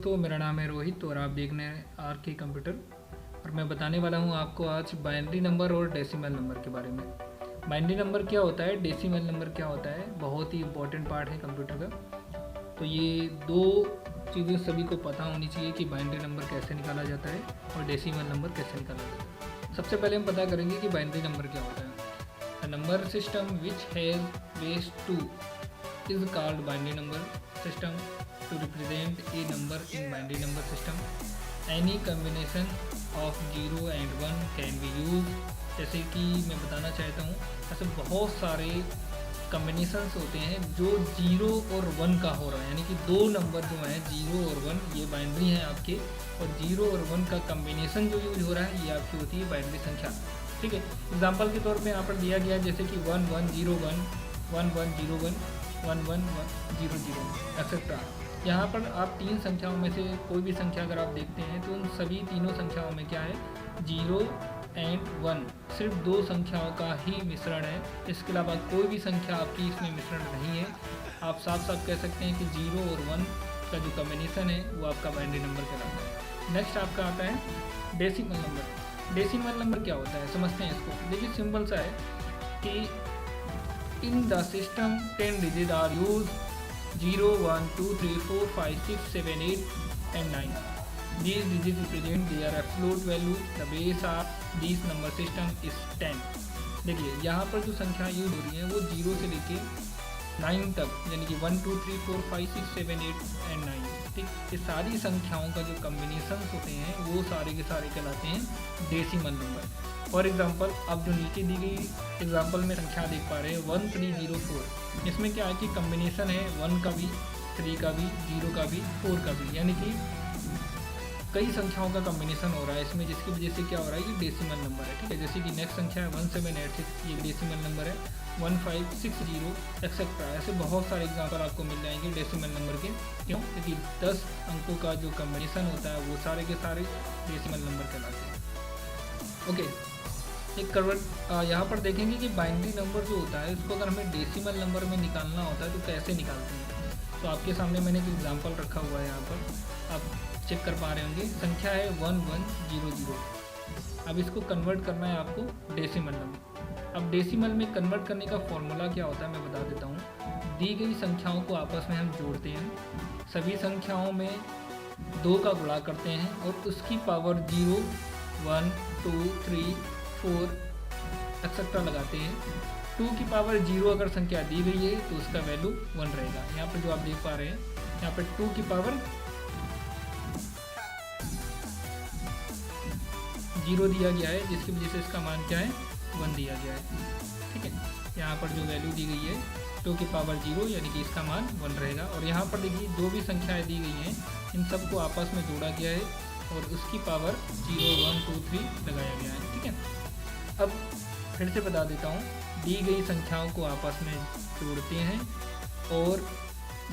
तो मेरा नाम है रोहित और आप देख रहे हैं आर के कंप्यूटर। और मैं बताने वाला हूँ आपको आज बाइनरी नंबर और डेसिमल नंबर के बारे में। बाइनरी नंबर क्या होता है, डेसिमल नंबर क्या होता है, बहुत ही इंपॉर्टेंट पार्ट है कंप्यूटर का। तो ये दो चीज़ें सभी को पता होनी चाहिए कि बाइनरी नंबर कैसे निकाला जाता है और डेसिमल नंबर कैसे निकाला जाता है। सबसे पहले हम पता करेंगे कि बाइनरी नंबर क्या होता है। The number system which has base 2 is called binary number system. To represent a number in binary number system, any combination of 0 and 1 can be used. जैसे कि मैं बताना चाहता हूँ, ऐसे बहुत सारे कम्बिनेशंस होते हैं जो 0 और 1 का हो रहा है, यानी कि दो नंबर जो हैं 0 और 1 ये बाइनरी हैं आपके, और 0 और 1 का कम्बिनेशन जो यूज हो रहा है ये आपकी होती है बाइनरी संख्या। ठीक है, एग्जाम्पल के तौर पे यहाँ पर दिया गया है जैसे कि 1101 1101 1110 एक्सेट्रा। यहाँ पर आप तीन संख्याओं में से कोई भी संख्या अगर आप देखते हैं तो उन सभी तीनों संख्याओं में क्या है, 0 एंड 1, सिर्फ दो संख्याओं का ही मिश्रण है। इसके अलावा कोई भी संख्या आपकी इसमें मिश्रण नहीं है। आप साफ साफ कह सकते हैं कि 0 और 1 का जो कॉम्बिनेशन है वो आपका बाइनरी नंबर कहलाता है। नेक्स्ट आपका आता है डेसिमल नंबर। डेसिमल नंबर क्या होता है समझते हैं इसको। देखिए सिंपल सा है कि in the system 10 digits are used, 0 1 2 3 4 5 6 7 8 and 9. These digits represent their absolute value. The base of this number system is 10. देखिए यहाँ पर जो संख्या यूज हो रही है वो 0 से लेके 9 तक, यानी कि 1 2 3 4 5 6 7 8 एंड 9। ठीक, ये सारी संख्याओं का जो कम्बिनेशन होते हैं वो सारे के सारे कहलाते हैं डेसिमल नंबर। फॉर एग्जाम्पल अब जो नीचे दी गई एग्जाम्पल में संख्या देख पा रहे हैं 1304, इसमें क्या है कि कम्बिनेशन है 1 का भी, 3 का भी, 0 का भी, 4 का भी, यानी कि कई संख्याओं का कम्बिनेशन हो रहा है इसमें, जिसकी वजह से क्या हो रहा है कि डेसिमल नंबर है। ठीक है, जैसे कि नेक्स्ट संख्या है 1786, ये डेसिमल नंबर है, 1560 एक्सेट्रा। ऐसे बहुत सारे एग्जाम्पल आपको मिल जाएंगे डेसिमल नंबर के। क्यों? क्योंकि 10 अंकों का जो कम्बिनेशन होता है वो सारे के सारे डेसिमल नंबर कहलाते हैं। ओके, एक कन्वर्ट यहाँ पर देखेंगे कि बाइनरी नंबर जो होता है उसको अगर हमें डेसिमल नंबर में निकालना होता है तो कैसे निकालते हैं। तो आपके सामने मैंने एक एग्जांपल रखा हुआ है, यहाँ पर आप चेक कर पा रहे होंगे। संख्या है 1100। अब इसको कन्वर्ट करना है आपको डेसिमल नंबर। अब डेसिमल में कन्वर्ट करने का फॉर्मूला क्या होता है मैं बता देता हूँ। दी गई संख्याओं को आपस में हम जोड़ते हैं, सभी संख्याओं में 2 का गुणा करते हैं और उसकी पावर 0 1 2 3 4 एक्सेट्रा लगाते हैं। 2 की पावर 0 अगर संख्या दी गई है तो उसका वैल्यू 1 रहेगा। यहाँ पर जो आप देख पा रहे हैं यहाँ पर 2 की पावर 0 दिया गया है, जिसकी वजह से इसका मान क्या है 1 दिया गया है। ठीक है, यहाँ पर जो वैल्यू दी गई है 2 की पावर 0, यानी कि इसका मान 1 रहेगा। और यहाँ पर देखिए जो भी संख्याएँ दी गई हैं इन सबको आपस में जोड़ा गया है और उसकी पावर 0 1 2 3 लगाया गया है। ठीक है, अब फिर से बता देता हूँ, दी गई संख्याओं को आपस में जोड़ते हैं और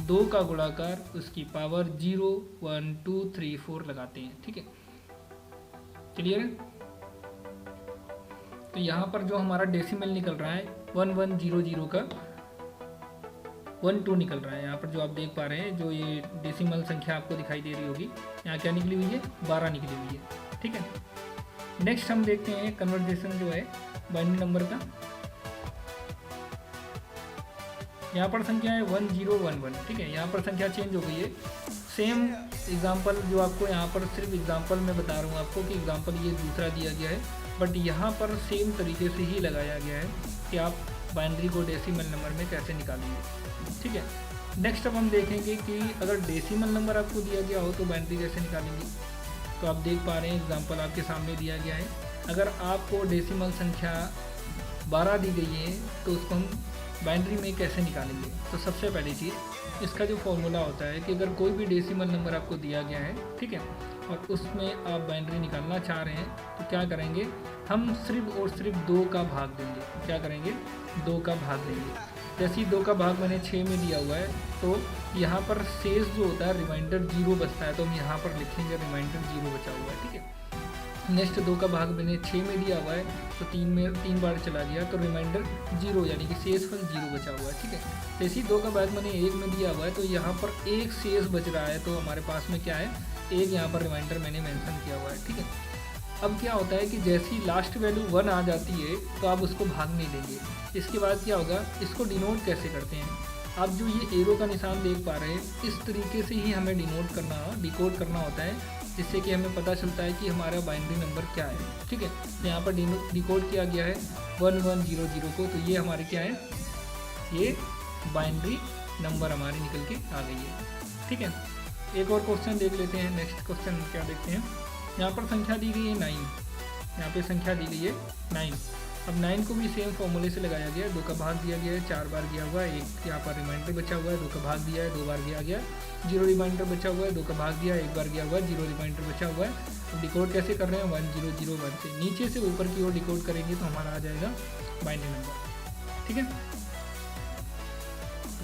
2 का गुणाकार उसकी पावर 0 1 2 3 4 लगाते हैं। ठीक है, क्लियर है? तो यहाँ पर जो हमारा डेसिमल निकल रहा है 1100 का 12 निकल रहा है। यहाँ पर जो आप देख पा रहे हैं जो ये डेसिमल संख्या आपको दिखाई दे रही होगी, यहाँ क्या निकली हुई है 12 निकली हुई है। ठीक है, नेक्स्ट हम देखते हैं कन्वर्जेशन जो है बाइनरी नंबर का। यहाँ पर संख्या है 1011। ठीक है, यहाँ पर संख्या चेंज हो गई है। सेम एग्जांपल जो आपको यहाँ पर सिर्फ एग्जांपल में बता रहा हूँ आपको कि एग्जांपल ये दूसरा दिया गया है, बट यहाँ पर सेम तरीके से ही लगाया गया है कि आप बाइनरी को डेसिमल नंबर में कैसे निकालेंगे। ठीक है, नेक्स्ट अब हम देखेंगे कि अगर डेसिमल नंबर आपको दिया गया हो तो बाइनरी कैसे निकालेंगे। तो आप देख पा रहे हैं एग्जांपल आपके सामने दिया गया है। अगर आपको डेसिमल संख्या 12 दी गई है तो उसको हम बाइनरी में कैसे निकालेंगे। तो सबसे पहली चीज़ इसका जो फॉर्मूला होता है कि अगर कोई भी डेसिमल नंबर आपको दिया गया है, ठीक है, और उसमें आप बाइनरी निकालना चाह रहे हैं तो क्या करेंगे, हम सिर्फ और सिर्फ 2 का भाग देंगे। क्या करेंगे, 2 का भाग देंगे। जैसे ही 2 का भाग मैंने 6 में दिया हुआ है तो यहाँ पर शेष जो होता है रिमाइंडर 0 बचता है, तो हम यहाँ पर लिखेंगे रिमाइंडर 0 बचा हुआ है। ठीक है, नेक्स्ट 2 का भाग मैंने 6 में दिया हुआ है, तो 3 बार चला गया, तो रिमाइंडर 0 यानी कि शेषफल 0 बचा हुआ है। ठीक है, जैसे ही 2 का भाग मैंने 1 में दिया हुआ है, तो यहाँ पर 1 शेष बच रहा है, तो हमारे पास में क्या है, 1 यहाँ पर रिमाइंडर मैंने मेंशन किया हुआ है। ठीक है, अब क्या होता है कि जैसे ही लास्ट वैल्यू 1 आ जाती है, तो आप उसको भाग नहीं देंगे। इसके बाद क्या होगा, इसको डिनोट कैसे करते हैं, आप जो ये एरो का निशान देख पा रहे हैं, इस तरीके से ही हमें डिकोड करना होता है, जिससे कि हमें पता चलता है कि हमारा बाइनरी नंबर क्या है। ठीक है, तो यहाँ पर डिकोड किया गया है 1100 को, तो ये हमारे क्या है, ये बाइनरी नंबर हमारी निकल के आ गई है। ठीक है, एक और क्वेश्चन देख लेते हैं। नेक्स्ट क्वेश्चन क्या देखते हैं, यहाँ पर संख्या दी गई है 9, यहाँ पे संख्या दी गई है 9। अब 9 को भी सेम फॉर्मूले से लगाया गया है, 2 का भाग दिया गया है, 4 बार गया हुआ है, 1 यहाँ पर रिमाइंडर बचा हुआ है, 2 का भाग दिया है, 2 बार गया, 0 रिमाइंडर बचा हुआ है, 2 का भाग दिया, 1 बार गया हुआ है, 0 रिमाइंडर बचा हुआ है। अब डिकोड कैसे कर रहे हैं, 1001 से नीचे से ऊपर की ओर डिकोड करेंगे तो हमारा आ जाएगा बाइनरी नंबर। ठीक है,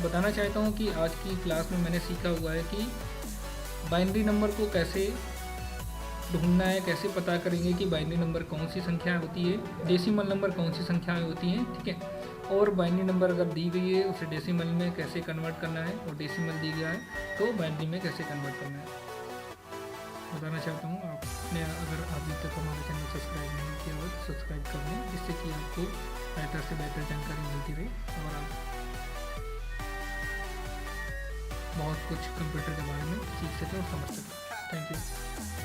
बताना चाहता हूँ कि आज की क्लास में मैंने सीखा हुआ है कि बाइनरी नंबर को कैसे ढूंढना है, कैसे पता करेंगे कि बाइनरी नंबर कौन सी संख्या होती है, डेसिमल नंबर कौन सी संख्याएं होती हैं। ठीक है, और बाइनरी नंबर अगर दी गई है उसे डेसिमल में कैसे कन्वर्ट करना है, और डेसिमल दी गया है तो बाइनरी में कैसे कन्वर्ट करना है, बताना चाहता हूँ। आपने अगर अभी तक हमारे चैनल सब्सक्राइब नहीं किया हो तो सब्सक्राइब कर लें, जिससे कि आपको बेहतर से बेहतर जानकारी मिलती रहे और आप बहुत कुछ कंप्यूटर के बारे में सीख सकें और समझ सकें। Thank you.